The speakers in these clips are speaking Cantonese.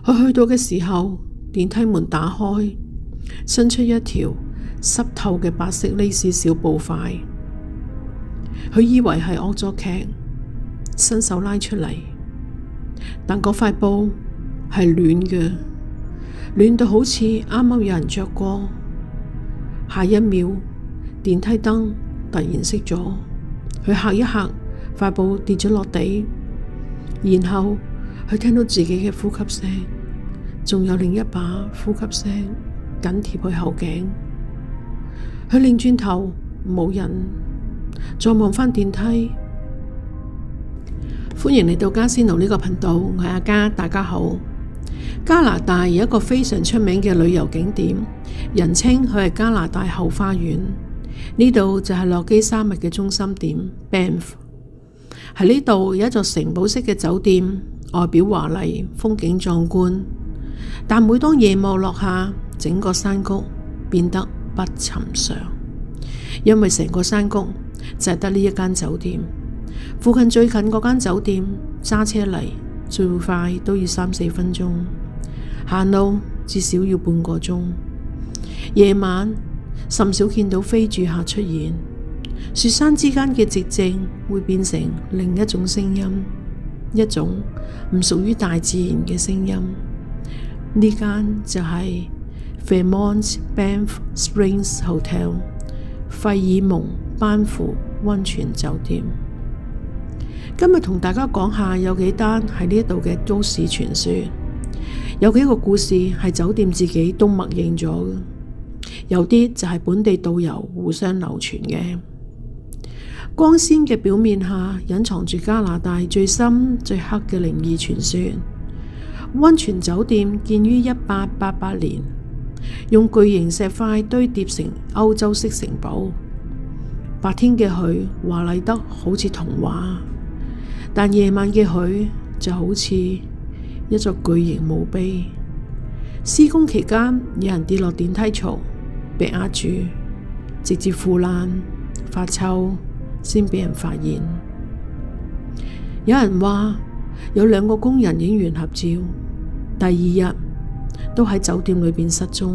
佢去到嘅時候，電梯門打開，伸出一條濕透嘅白色呢士小布塊。佢以為係惡作劇，伸手拉出嚟，但嗰塊布係暖嘅，暖到好似啱啱有人着過。下一秒，電梯燈突然熄咗，佢嚇一嚇，塊布跌咗落地，然後佢聽到自己嘅呼吸聲，仲有另一把呼吸聲緊貼佢後頸。佢擰轉頭，冇人，再望返電梯。歡迎嚟到加仙奴呢個頻道，我係阿嘉，大家好。加拿大有一個非常出名嘅旅遊景點，人稱佢係加拿大後花園。呢度就係落基山脈嘅中心點 Banff。喺呢度有一座城堡式嘅酒店，外表華麗，風景壯觀。但每當夜幕落下，整個山谷變得不尋常，因為成個山谷就係得呢一間酒店。附近最近嗰間酒店揸車嚟最快都要3-4分鐘，行路至少要半個鐘。夜晚甚少見到非住客出現，雪山之間嘅寂靜會變成另一種聲音，一種唔屬於大自然嘅聲音。呢間就係 Fairmont Banff Springs Hotel 費爾蒙班夫溫泉酒店。今日同大家講下有幾單喺呢度嘅都市傳說，有幾個故事係酒店自己都默認咗嘅，有啲就係本地導遊互相流傳嘅。光鮮嘅表面下隱藏住加拿大最深最黑嘅靈異傳說。溫泉酒店建於1888年，用巨型石塊堆疊成歐洲式城堡。白天嘅佢華麗得好似童話，但夜晚嘅佢就好似一座巨型墓碑。施工期間有人跌落電梯槽，被壓住，直至腐爛發臭先俾人發現。有人話有2個工人影完合照，第2日都喺酒店裏邊失蹤，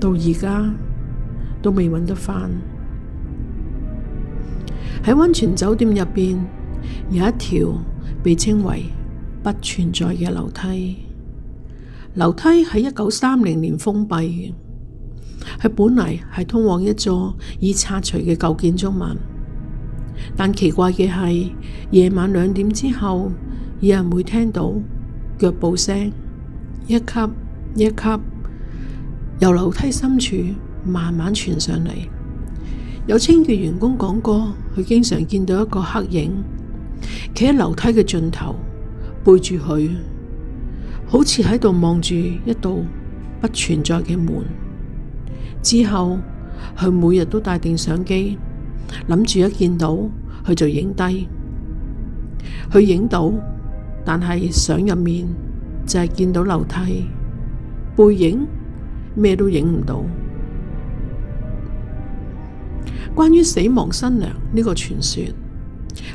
到而家都未揾得返。喺溫泉酒店入邊有一條被稱為不存在嘅樓梯，樓梯喺1930年封閉嘅，佢本嚟係通往一座已拆除嘅舊建築物。但奇怪嘅係，夜晚2點之後，有人會聽到腳步聲，一級一級由樓梯深處慢慢傳上嚟。有清潔員工講過，佢經常見到一個黑影企喺樓梯嘅盡頭，背住佢，好似喺度望住一道不存在嘅門。之後佢每日都帶定相機，諗住一見到佢就影低。佢影到，但係相入面就係見到樓梯，背影咩都影唔到。關於死亡新娘呢個傳說，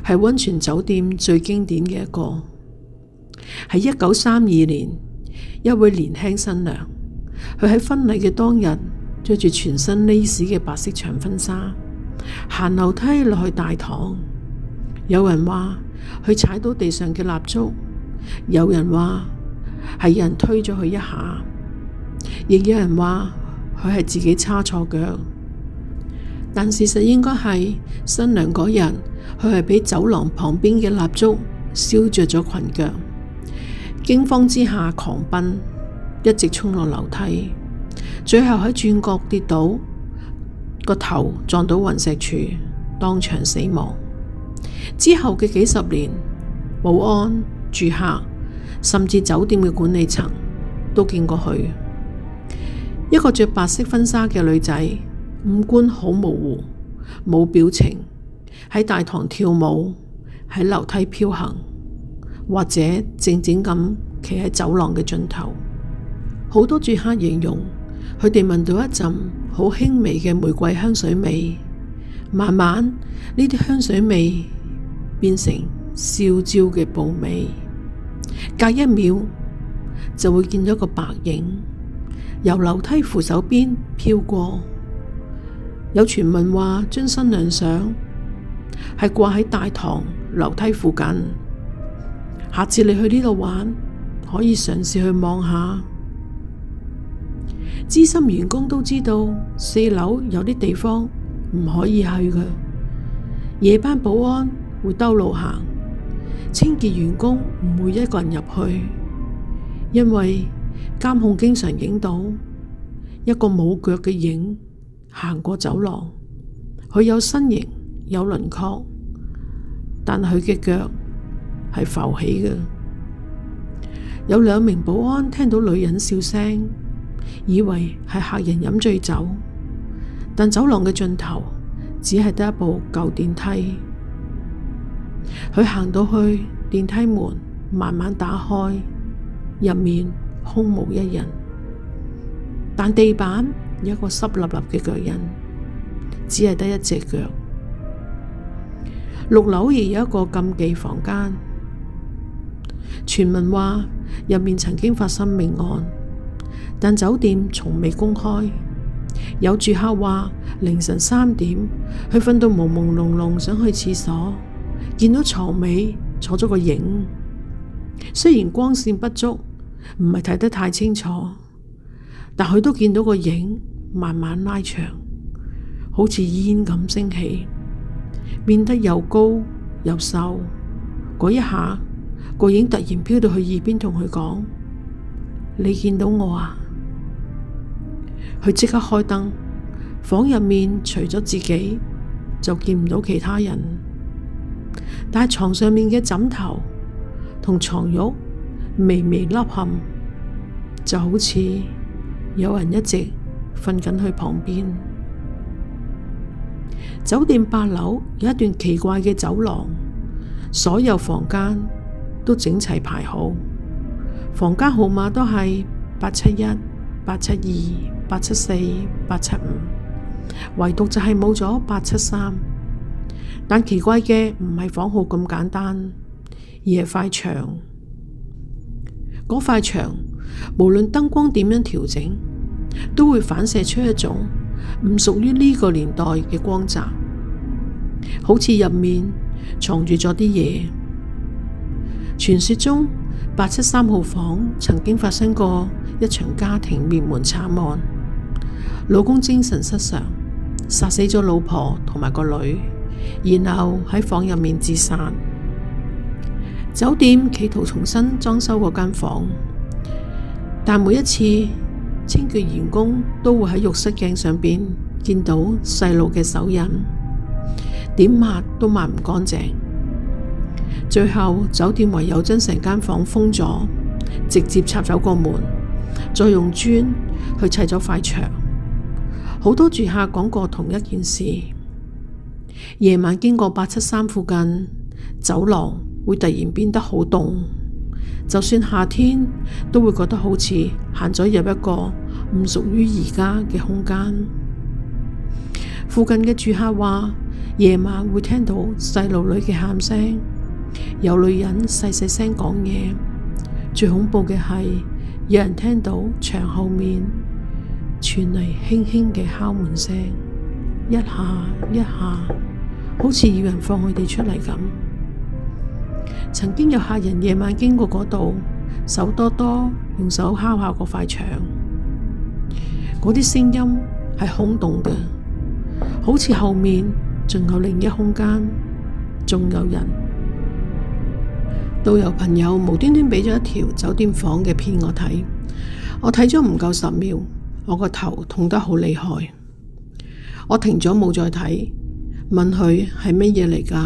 係溫泉酒店最經典嘅一個。喺1932年，一位年輕新娘，佢喺婚禮嘅當日着住全身呢士嘅白色長婚紗，行樓梯落去大堂。有人話佢踩到地上嘅蠟燭，有人話係有人推咗佢一下，亦有人話佢係自己叉錯腳。但事實應該係新娘嗰日，佢係俾走廊旁邊嘅蠟燭燒着咗裙腳，驚慌之下狂奔，一直衝落樓梯，最後喺轉角跌倒，個頭撞到雲石柱，當場死亡。之後嘅幾十年，保安、住客甚至酒店嘅管理層都見過佢。一個着白色婚紗嘅女仔，五官好模糊，冇表情，喺大堂跳舞，喺樓梯飄行，或者靜靜咁企喺走廊嘅盡頭。好多住客形容佢哋聞到一陣好輕微嘅玫瑰香水味，慢慢呢啲香水味變成燒焦嘅布味，隔一秒就會見到一個白影由樓梯扶手邊飄過。有傳聞話張新娘相係掛喺大堂樓梯附近，下次你去呢度玩可以嘗試去望下。資深員工都知道4樓有啲地方唔可以去嘅，夜班保安會兜路行，清潔員工唔會一個人入去，因為監控經常影到一個冇腳嘅影行過走廊。佢有身形有輪廓，但佢嘅腳係浮起嘅。有2名保安聽到女人笑聲，以為係客人飲醉酒，但走廊嘅盡頭只係得一部舊電梯。佢行到去電梯門，慢慢打開，入面空無一人，但地板有一個濕立立嘅腳印，只係得一隻腳。6樓亦有一個禁忌房間，傳聞話入面曾經發生命案，但酒店從未公開。有住客話凌晨3點，佢瞓到朦朦朧朧，想去廁所，見到床尾坐咗個影。雖然光線不足，唔係睇得太清楚，但佢都見到個影慢慢拉長，好似煙咁升起，變得又高又瘦。嗰一下，個影突然飄到佢耳邊，同佢講：你見到我啊？佢即刻開燈，房入面除咗自己就見唔到其他人，但係床上面嘅枕頭同床褥微微凹陷，就好似有人一直瞓緊佢旁邊。酒店8樓有一段奇怪嘅走廊，所有房間都整齊排好，房間號碼都係871、872、874、875，唯獨就係冇咗873。但奇怪嘅唔係房號咁簡單，而係塊牆。嗰塊牆無論燈光點樣調整，都會反射出一種唔屬於呢個年代嘅光澤，好似入面藏住咗啲嘢。傳說中873號房曾經發生過一場家庭滅門慘案，老公精神失常，殺死咗老婆同埋個女，然後喺房入面自殺。酒店企圖重新裝修嗰間房，但每一次清潔員工都會喺浴室鏡上邊見到細路嘅手印，點抹都抹唔乾淨。最後酒店唯有將成間房封咗，直接插走個門，再用磚去砌咗塊牆。好多住客講過同一件事，夜晚經過873附近，走廊會突然變得好凍，就算夏天都會覺得好似行咗入一個唔屬於而家嘅空間。附近嘅住客話，夜晚會聽到細路女嘅喊聲，有女人細細聲講嘢，最恐怖嘅係有人聽到牆後面傳嚟輕輕嘅敲門聲，一下一下，好似要人放佢哋出嚟咁。曾經有客人夜晚經過嗰度，手多多用手敲下嗰塊牆，嗰啲聲音係空洞嘅，好似後面仲有另一空間，仲有人。導遊朋友無端端俾咗一條酒店房嘅片我睇，我睇咗唔夠10秒，我個頭痛得好厲害。我停咗冇再睇，問佢係乜嘢嚟㗎？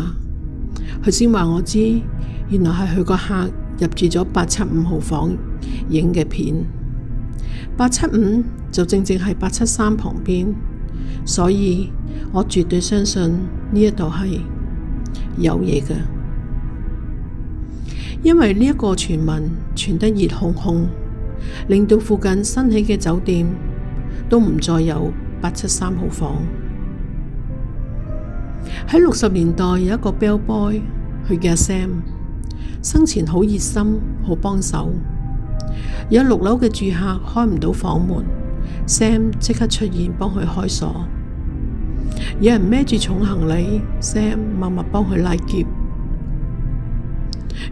佢先話我知，原來係佢個客入住咗875號房影嘅片。875就正正係873旁邊，所以我絕對相信呢一度係有嘢嘅。因為呢一個傳聞傳得熱烘烘，令到附近新起嘅酒店都唔再有873號房。喺60年代有一個 bell boy，佢叫 Sam， 生前好熱心，好幫手。有6樓嘅住客開唔到房門，Sam 即刻出現幫佢開鎖。有人孭住重行李，Sam 默默幫佢拉喼。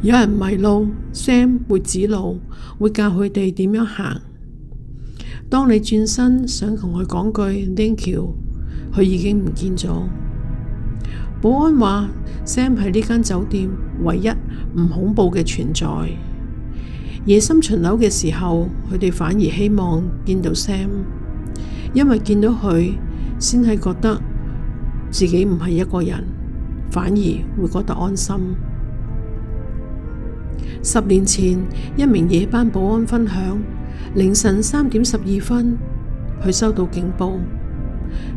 有人迷路，Sam 會指路，會教佢哋點樣行。當你轉身想同佢講句 Thank you， 佢已經唔見咗。保安話 Sam 係呢間酒店唯一唔恐怖嘅存在。夜深巡樓嘅時候，佢哋反而希望見到 Sam， 因為見到佢先係覺得自己唔係一個人，反而會覺得安心。10年前，一名夜班保安分享，凌晨3點12分，佢收到警報，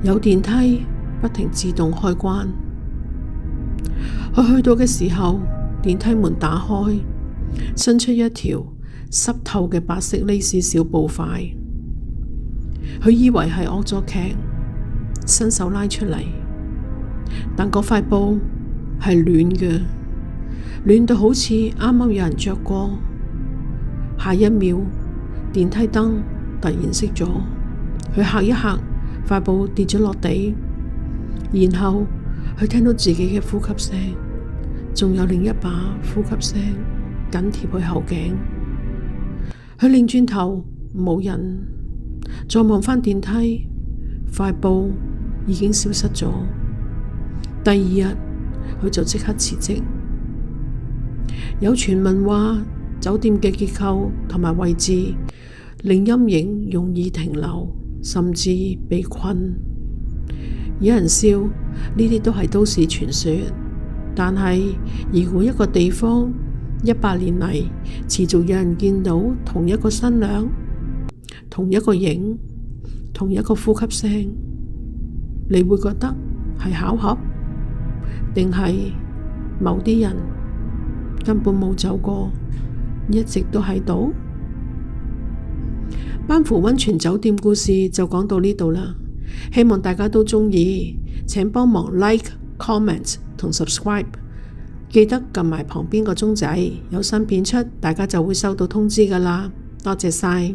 有電梯不停自動開關。佢去到嘅時候，電梯門打開，伸出一條濕透嘅白色蕾絲小布塊，佢以為係惡作劇，伸手拉出嚟，但嗰塊布係暖嘅，暖到好似啱啱有人着過。下一秒，電梯燈突然熄咗，佢嚇一嚇，塊布跌咗落地，然後佢聽到自己嘅呼吸聲，仲有另一把呼吸聲緊貼佢後頸。佢擰轉頭，冇人，再望返電梯，塊布已經消失咗。第二日，佢就即刻辭職。有傳聞話，酒店嘅結構同埋位置令陰影容易停留，甚至被困。有人笑呢啲都係都市傳說，但係如果一個地方100年嚟持續有人見到同一個新娘、同一個影、同一個呼吸聲，你會覺得係巧合，定係某啲人根本冇走過，一直都喺度？班夫溫泉酒店故事就講到呢度啦，希望大家都鍾意，請幫忙 like、comment 同 subscribe， 記得撳埋旁邊個鐘仔，有新片出，大家就會收到通知㗎喇。多謝晒。